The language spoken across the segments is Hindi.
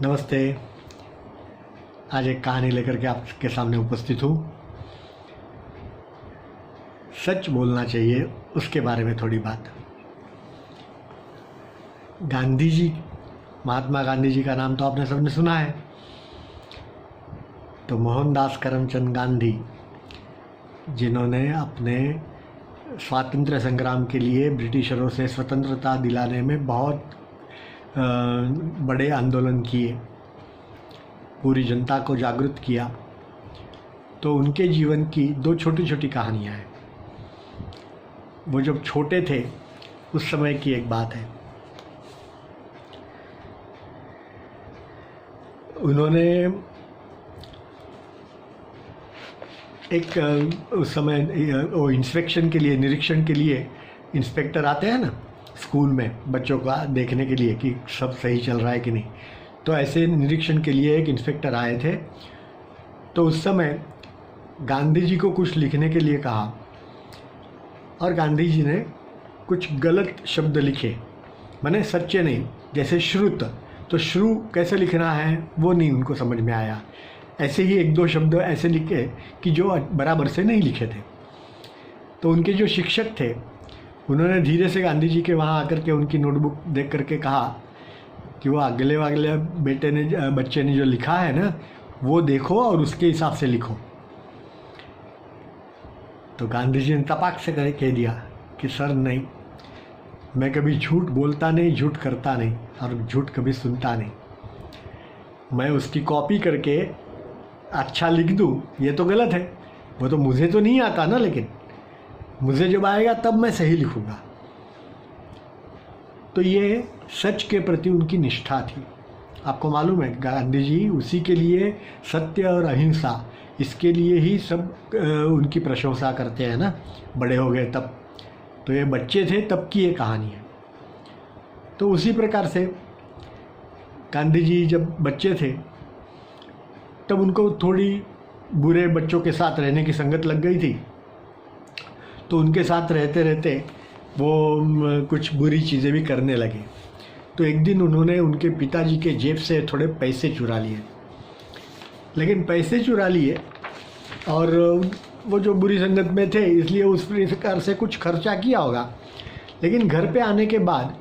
नमस्ते। आज एक कहानी लेकर के आपके सामने उपस्थित हूँ। सच बोलना चाहिए, उसके बारे में थोड़ी बात। गांधी जी, महात्मा गांधी जी का नाम तो आपने सबने सुना है। तो मोहनदास करमचंद गांधी, जिन्होंने अपने स्वातंत्र्य संग्राम के लिए ब्रिटिशरों से स्वतंत्रता दिलाने में बहुत बड़े आंदोलन किए, पूरी जनता को जागरूक किया, तो उनके जीवन की दो छोटी छोटी कहानियाँ हैं। वो जब छोटे थे उस समय की एक बात है। उन्होंने उस समय वो इंस्पेक्शन के लिए, निरीक्षण के लिए इंस्पेक्टर आते हैं ना स्कूल में, बच्चों का देखने के लिए कि सब सही चल रहा है कि नहीं। तो ऐसे निरीक्षण के लिए एक इंस्पेक्टर आए थे। तो उस समय गांधी जी को कुछ लिखने के लिए कहा और गांधी जी ने कुछ गलत शब्द लिखे, माने सच्चे नहीं। जैसे श्रुत, तो श्रु कैसे लिखना है वो नहीं उनको समझ में आया। ऐसे ही एक दो शब्द ऐसे लिखे कि जो बराबर से नहीं लिखे थे। तो उनके जो शिक्षक थे, उन्होंने धीरे से गांधी जी के वहाँ आकर के उनकी नोटबुक देख करके कहा कि वो अगले बच्चे ने जो लिखा है ना, वो देखो और उसके हिसाब से लिखो। तो गांधी जी ने तपाक से कह दिया कि सर नहीं, मैं कभी झूठ बोलता नहीं, झूठ करता नहीं और झूठ कभी सुनता नहीं। मैं उसकी कॉपी करके अच्छा लिख दूँ ये तो गलत है, वो तो मुझे तो नहीं आता ना, लेकिन मुझे जब आएगा तब मैं सही लिखूँगा। तो ये सच के प्रति उनकी निष्ठा थी। आपको मालूम है गांधी जी उसी के लिए सत्य और अहिंसा, इसके लिए ही सब उनकी प्रशंसा करते हैं ना, बड़े हो गए तब। तो ये बच्चे थे तब की ये कहानी है। तो उसी प्रकार से गांधी जी जब बच्चे थे तब उनको थोड़ी बुरे बच्चों के साथ रहने की संगत लग गई थी। तो उनके साथ रहते रहते वो कुछ बुरी चीज़ें भी करने लगे। तो एक दिन उन्होंने उनके पिताजी के जेब से थोड़े पैसे चुरा लिए। लेकिन पैसे चुरा लिए और वो जो बुरी संगत में थे इसलिए उस प्रकार से कुछ खर्चा किया होगा। लेकिन घर पे आने के बाद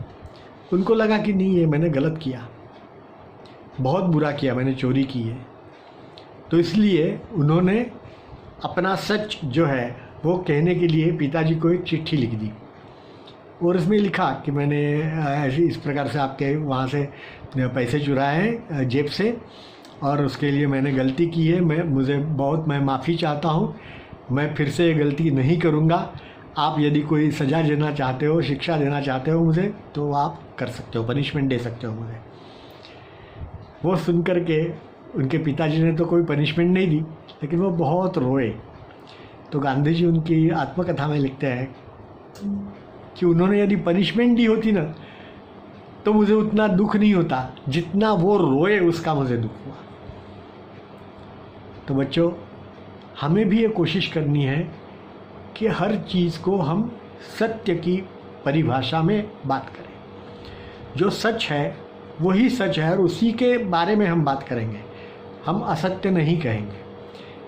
उनको लगा कि नहीं, ये मैंने गलत किया, बहुत बुरा किया, मैंने चोरी की है। तो इसलिए उन्होंने अपना सच जो है वो कहने के लिए पिताजी को एक चिट्ठी लिख दी और उसमें लिखा कि मैंने ऐसे इस प्रकार से आपके वहाँ से पैसे चुराए हैं जेब से और उसके लिए मैंने गलती की है। मैं माफ़ी चाहता हूँ, मैं फिर से ये गलती नहीं करूँगा। आप यदि कोई सज़ा देना चाहते हो, शिक्षा देना चाहते हो मुझे, तो आप कर सकते हो, पनिशमेंट दे सकते हो मुझे। वो सुन कर के उनके पिताजी ने तो कोई पनिशमेंट नहीं दी, लेकिन वो बहुत रोए। तो गांधी जी उनकी आत्मकथा में लिखते हैं कि उन्होंने यदि पनिशमेंट दी होती ना तो मुझे उतना दुख नहीं होता जितना वो रोए उसका मुझे दुख हुआ। तो बच्चों, हमें भी ये कोशिश करनी है कि हर चीज़ को हम सत्य की परिभाषा में बात करें। जो सच है वही सच है और उसी के बारे में हम बात करेंगे। हम असत्य नहीं कहेंगे।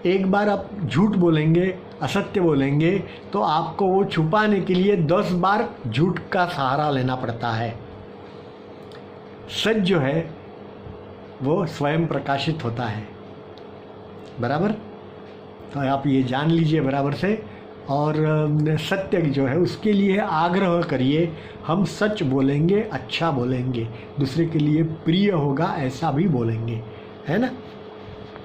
एक बार आप झूठ बोलेंगे, असत्य बोलेंगे, तो आपको वो छुपाने के लिए 10 बार झूठ का सहारा लेना पड़ता है। सच जो है वो स्वयं प्रकाशित होता है, बराबर। तो आप ये जान लीजिए बराबर से। और सत्य जो है उसके लिए आग्रह करिए। हम सच बोलेंगे, अच्छा बोलेंगे, दूसरे के लिए प्रिय होगा ऐसा भी बोलेंगे, है ना।